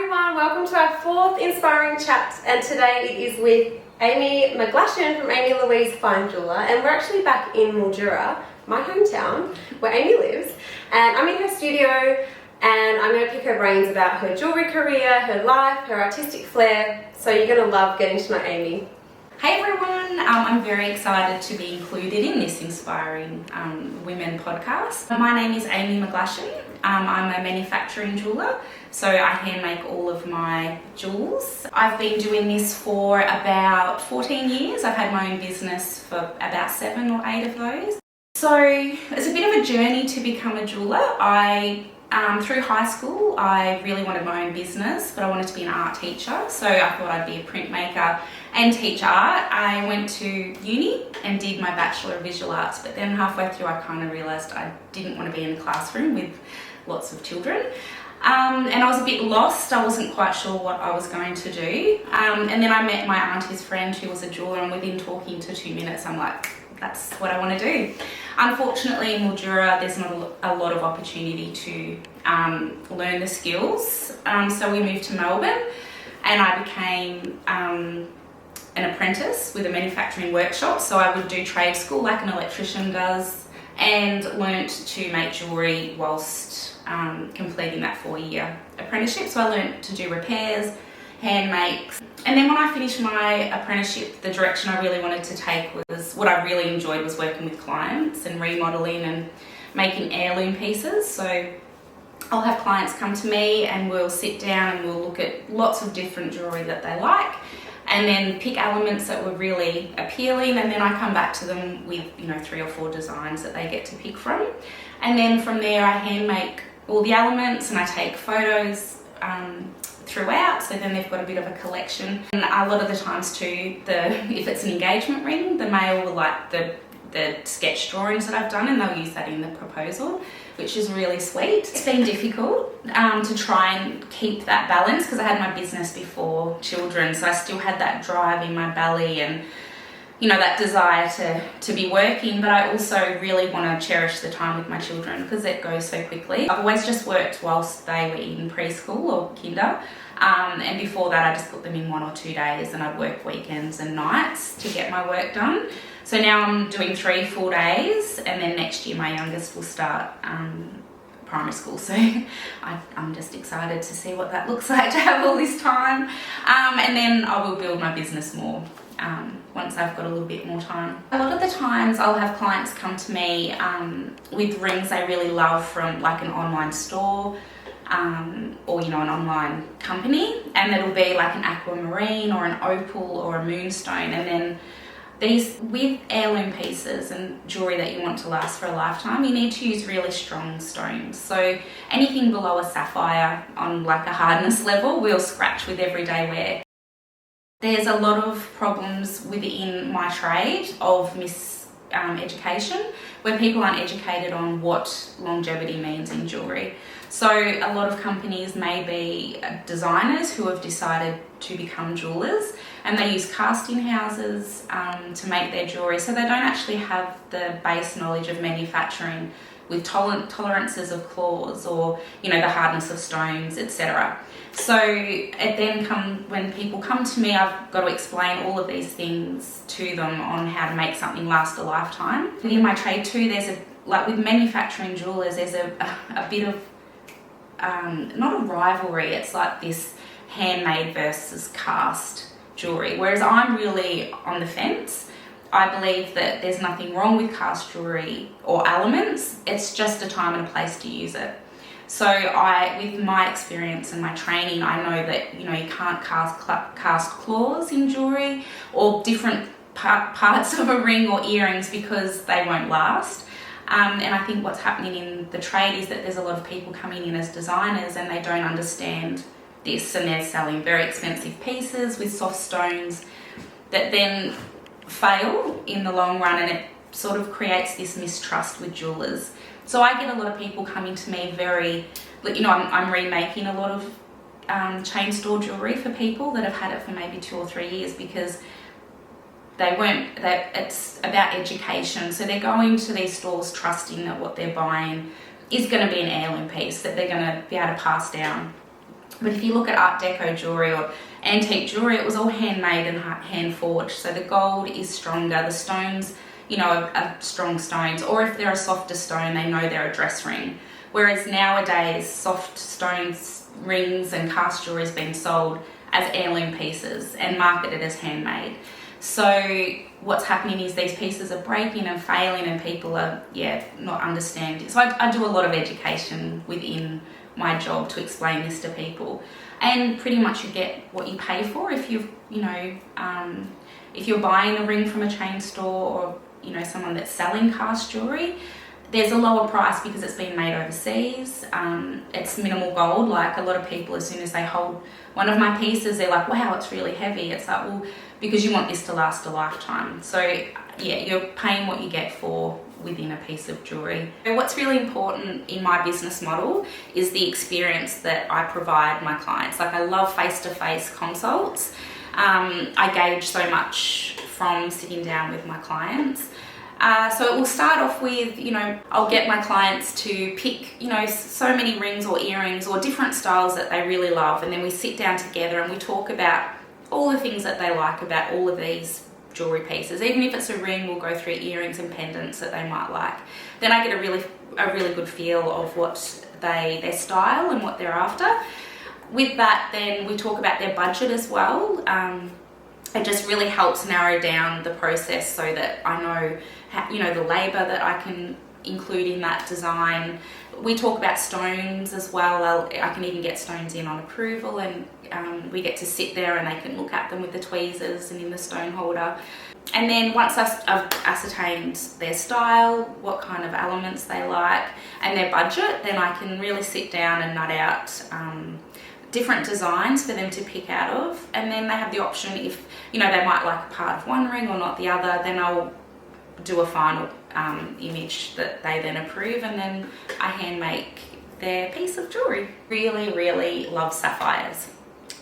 everyone, welcome to our fourth inspiring chat, and today it is with Amy McGlashan from Amy Louise Fine Jeweller, and we're actually back in Mildura, my hometown, where Amy lives, and I'm in her studio and I'm going to pick her brains about her jewellery career, her life, her artistic flair, so you're going to love getting to know Amy. Hey everyone, I'm very excited to be included in this Inspiring Women podcast. My name is Amy McGlashan. I'm a manufacturing jeweller, so I hand make all of my jewels. I've been doing this for about 14 years. I've had my own business for about 7 or 8 of those. So it's a bit of a journey to become a jeweller. Through high school, I really wanted my own business, but I wanted to be an art teacher, so I thought I'd be a printmaker and teach art. I went to uni and did my Bachelor of Visual Arts, but then halfway through I kind of realised I didn't want to be in a classroom with lots of children. And I was a bit lost. I wasn't quite sure what I was going to do. And then I met my auntie's friend who was a jeweller, and within talking to 2 minutes, I'm like, that's what I want to do. Unfortunately, in Mildura, there's not a lot of opportunity to learn the skills. So we moved to Melbourne, and I became an apprentice with a manufacturing workshop. So I would do trade school like an electrician does, and learnt to make jewellery whilst completing that 4-year apprenticeship. So I learnt to do repairs, hand makes. And then when I finished my apprenticeship, the direction I really wanted to take was, what I really enjoyed was working with clients and remodelling and making heirloom pieces. So I'll have clients come to me and we'll sit down and we'll look at lots of different jewellery that they like, and then pick elements that were really appealing, and then I come back to them with 3 or 4 designs that they get to pick from. And then from there I hand make all the elements and I take photos throughout, so then they've got a bit of a collection. And a lot of the times too, if it's an engagement ring, the male will like the sketch drawings that I've done, and they'll use that in the proposal, which is really sweet. It's been difficult to try and keep that balance, because I had my business before children, so I still had that drive in my belly and that desire to be working, but I also really want to cherish the time with my children because it goes so quickly. I've always just worked whilst they were in preschool or kinder, and before that I just put them in 1 or 2 days, and I'd work weekends and nights to get my work done. So now I'm doing 3 full days, and then next year my youngest will start primary school, so I'm just excited to see what that looks like to have all this time, and then I will build my business more once I've got a little bit more time. A lot of the times I'll have clients come to me with rings they really love from like an online store or an online company, and it'll be like an aquamarine or an opal or a moonstone. And then these, with heirloom pieces and jewellery that you want to last for a lifetime, you need to use really strong stones. So anything below a sapphire on like a hardness level will scratch with everyday wear. There's a lot of problems within my trade of miseducation, where people aren't educated on what longevity means in jewellery. So a lot of companies may be designers who have decided to become jewellers, and they use casting houses to make their jewellery, so they don't actually have the base knowledge of manufacturing with tolerances of claws or the hardness of stones, etc. So it then when people come to me, I've got to explain all of these things to them on how to make something last a lifetime. Within my trade too, there's with manufacturing jewellers, there's a bit of not a rivalry, it's like this handmade versus cast jewellery, whereas I'm really on the fence. I believe that there's nothing wrong with cast jewellery or elements, it's just a time and a place to use it. So with my experience and my training, I know that you can't cast claws in jewellery or different parts of a ring or earrings, because they won't last. And I think what's happening in the trade is that there's a lot of people coming in as designers and they don't understand this, and they're selling very expensive pieces with soft stones that then fail in the long run, and it sort of creates this mistrust with jewellers. So I get a lot of people coming to me I'm remaking a lot of chain store jewellery for people that have had it for maybe 2 or 3 years, because it's about education. So they're going to these stores trusting that what they're buying is going to be an heirloom piece that they're going to be able to pass down. But if you look at Art Deco jewellery or antique jewellery, it was all handmade and hand forged. So the gold is stronger, the stones, you know, are strong stones, or if they're a softer stone, they know they're a dress ring. Whereas nowadays, soft stones, rings and cast jewellery is being sold as heirloom pieces and marketed as handmade. So what's happening is these pieces are breaking and failing, and people are, not understanding. So I do a lot of education within my job to explain this to people, and pretty much you get what you pay for. If if you're buying a ring from a chain store, or someone that's selling cast jewellery, there's a lower price because it's been made overseas. It's minimal gold. Like, a lot of people, as soon as they hold one of my pieces, they're like, wow, it's really heavy. It's like, well, because you want this to last a lifetime. So yeah, you're paying what you get for within a piece of jewellery. What's really important in my business model is the experience that I provide my clients. Like, I love face-to-face consults. I gauge so much from sitting down with my clients. So it will start off with, I'll get my clients to pick, so many rings or earrings or different styles that they really love. And then we sit down together and we talk about all the things that they like about all of these jewellery pieces. Even if it's a ring, we'll go through earrings and pendants that they might like. Then I get a really good feel of what their style and what they're after. With that, then we talk about their budget as well. It just really helps narrow down the process so that I know, the labour that I can include in that design. We talk about stones as well. I can even get stones in on approval, and we get to sit there and they can look at them with the tweezers and in the stone holder. And then once I've ascertained their style, what kind of elements they like, and their budget, then I can really sit down and nut out different designs for them to pick out of. And then they have the option, if they might like a part of one ring or not the other, then I'll do a final image that they then approve, and then I hand make their piece of jewellery. Really love sapphires,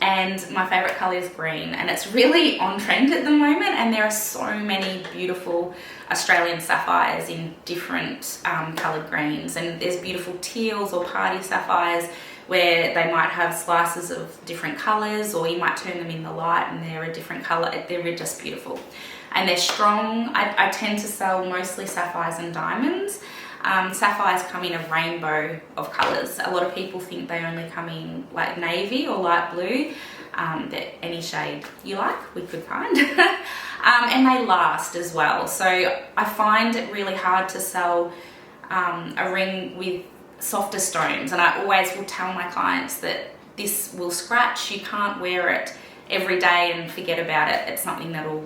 and my favourite colour is green, and it's really on trend at the moment, and there are so many beautiful Australian sapphires in different coloured greens, and there's beautiful teals or party sapphires where they might have slices of different colours, or you might turn them in the light and they're a different colour. They're just beautiful. And they're strong. I tend to sell mostly sapphires and diamonds. Sapphires come in a rainbow of colours. A lot of people think they only come in like navy or light blue. Any shade you like, we could find. And they last as well. So I find it really hard to sell a ring with softer stones, and I always will tell my clients that this will scratch. You can't wear it every day and forget about it. It's something that will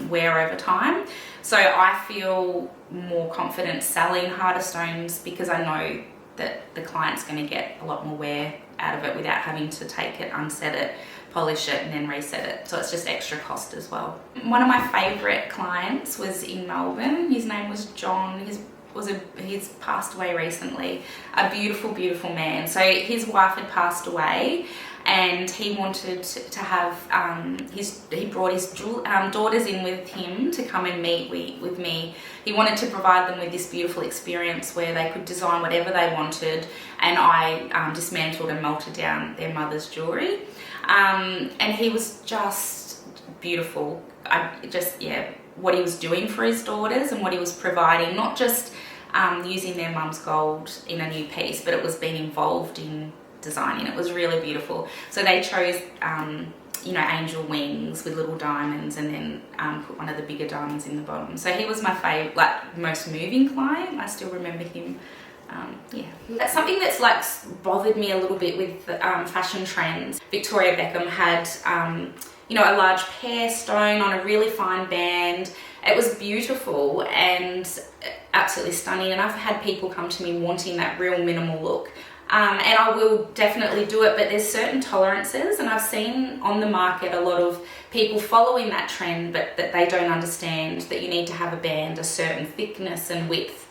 wear over time. So I feel more confident selling harder stones because I know that the client's going to get a lot more wear out of it without having to take it, unset it, polish it and then reset it. So it's just extra cost as well. One of my favourite clients was in Melbourne. His name was John. He's passed away recently. A beautiful man. So his wife had passed away, and he wanted to have he brought his daughters in with him to come and meet with me. He wanted to provide them with this beautiful experience where they could design whatever they wanted, and I dismantled and melted down their mother's jewellery, and he was just beautiful. What he was doing for his daughters and what he was providing, not just using their mum's gold in a new piece, but it was being involved in designing. It was really beautiful. So they chose, angel wings with little diamonds, and then put one of the bigger diamonds in the bottom. So he was my favourite, most moving client. I still remember him. That's something that's bothered me a little bit with fashion trends. Victoria Beckham had a large pear stone on a really fine band. It was beautiful and absolutely stunning, and I've had people come to me wanting that real minimal look. And I will definitely do it, but there's certain tolerances, and I've seen on the market a lot of people following that trend, but that they don't understand that you need to have a band a certain thickness and width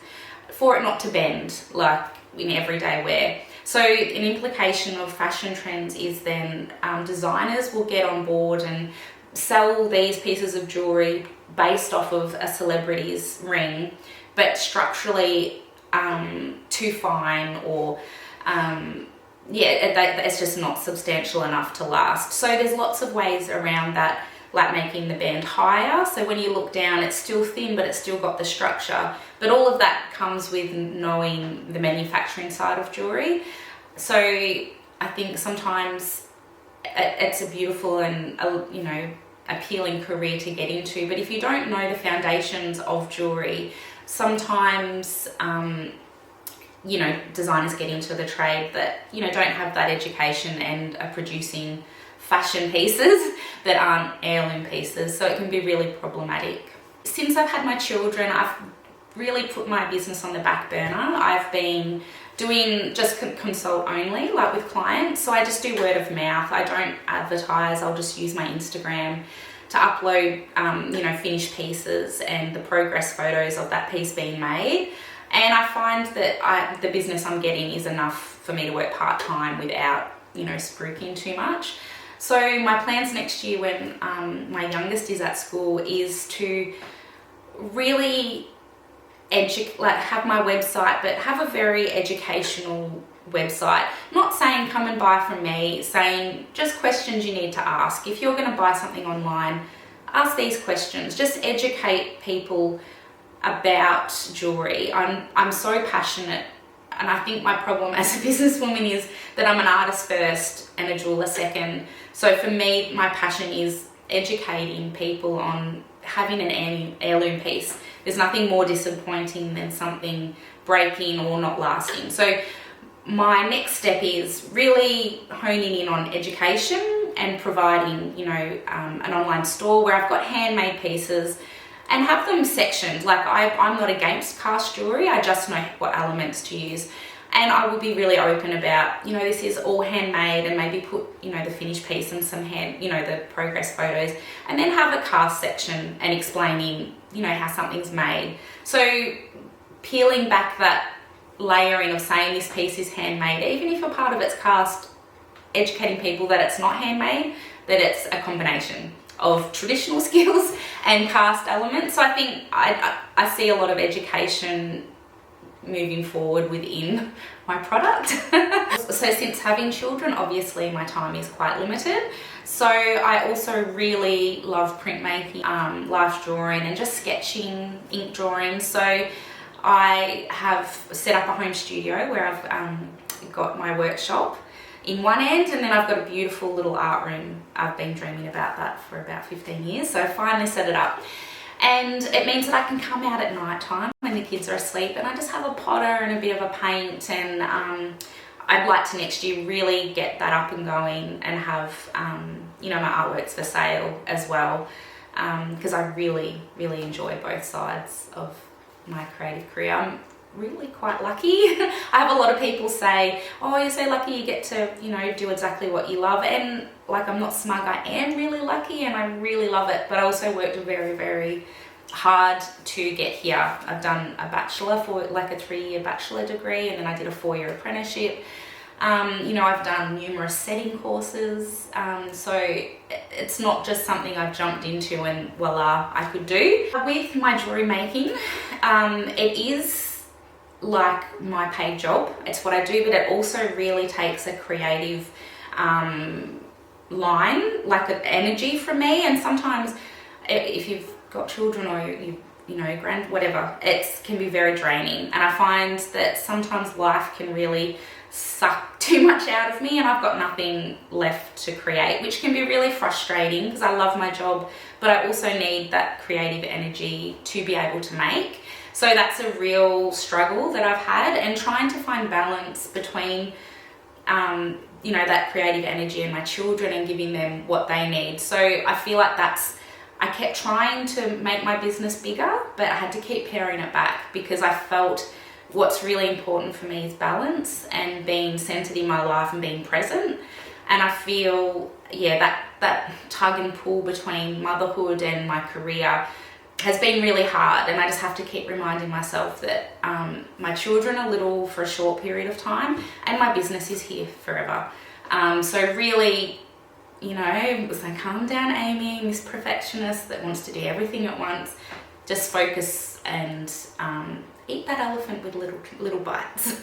for it not to bend like in everyday wear. So an implication of fashion trends is then designers will get on board and sell these pieces of jewellery based off of a celebrity's ring, but structurally too fine or it's just not substantial enough to last. So there's lots of ways around that, like making the band higher. So when you look down, it's still thin, but it's still got the structure. But all of that comes with knowing the manufacturing side of jewelry. So I think sometimes it's a beautiful and, appealing career to get into. But if you don't know the foundations of jewelry, sometimes, designers get into the trade that, don't have that education and are producing fashion pieces that aren't heirloom pieces. So it can be really problematic. Since I've had my children, I've really put my business on the back burner. I've been doing just consult only, like with clients. So I just do word of mouth. I don't advertise. I'll just use my Instagram to upload, finished pieces and the progress photos of that piece being made. And I find that the business I'm getting is enough for me to work part-time without, spruiking too much. So my plans next year when my youngest is at school is to really have my website, but have a very educational website. Not saying come and buy from me, saying just questions you need to ask. If you're going to buy something online, ask these questions. Just educate people about jewelry. I'm so passionate, and I think my problem as a businesswoman is that I'm an artist first and a jeweler second. So for me, my passion is educating people on having an heirloom piece. There's nothing more disappointing than something breaking or not lasting. So my next step is really honing in on education and providing, an online store where I've got handmade pieces and have them sectioned. Like I'm not against cast jewelry, I just know what elements to use. And I will be really open about, this is all handmade, and maybe put, the finished piece and some the progress photos, and then have a cast section and explaining, how something's made. So peeling back that layering of saying this piece is handmade, even if a part of it's cast, educating people that it's not handmade, that it's a combination of traditional skills and cast elements. So I think I see a lot of education moving forward within my product. So since having children, obviously my time is quite limited. So I also really love printmaking, life drawing, and just sketching, ink drawing. So I have set up a home studio where I've got my workshop in one end, and then I've got a beautiful little art room. I've been dreaming about that for about 15 years, so I finally set it up. And it means that I can come out at night time when the kids are asleep, and I just have a potter and a bit of a paint, and I'd like to next year really get that up and going and have my artworks for sale as well, because I really, really enjoy both sides of my creative career. I'm really quite lucky. I have a lot of people say, oh, you're so lucky you get to, do exactly what you love. And I'm not smug, I am really lucky and I really love it. But I also worked very, very hard to get here. I've done a bachelor for a 3-year bachelor degree, and then I did a 4-year apprenticeship. I've done numerous setting courses. So it's not just something I've jumped into and voila, I could do. With my jewelry making, it is like my paid job. It's what I do, but it also really takes a creative line, like an energy from me. And sometimes if you've got children or whatever, it can be very draining. And I find that sometimes life can really suck too much out of me, and I've got nothing left to create, which can be really frustrating because I love my job, but I also need that creative energy to be able to make. So that's a real struggle that I've had, and trying to find balance between that creative energy and my children and giving them what they need. So I feel like I kept trying to make my business bigger, but I had to keep paring it back because I felt what's really important for me is balance and being centered in my life and being present. And I feel, that tug and pull between motherhood and my career has been really hard, and I just have to keep reminding myself that my children are little for a short period of time and my business is here forever. So really, it's like, calm down, Amy, Miss Perfectionist that wants to do everything at once. Just focus and eat that elephant with little bites.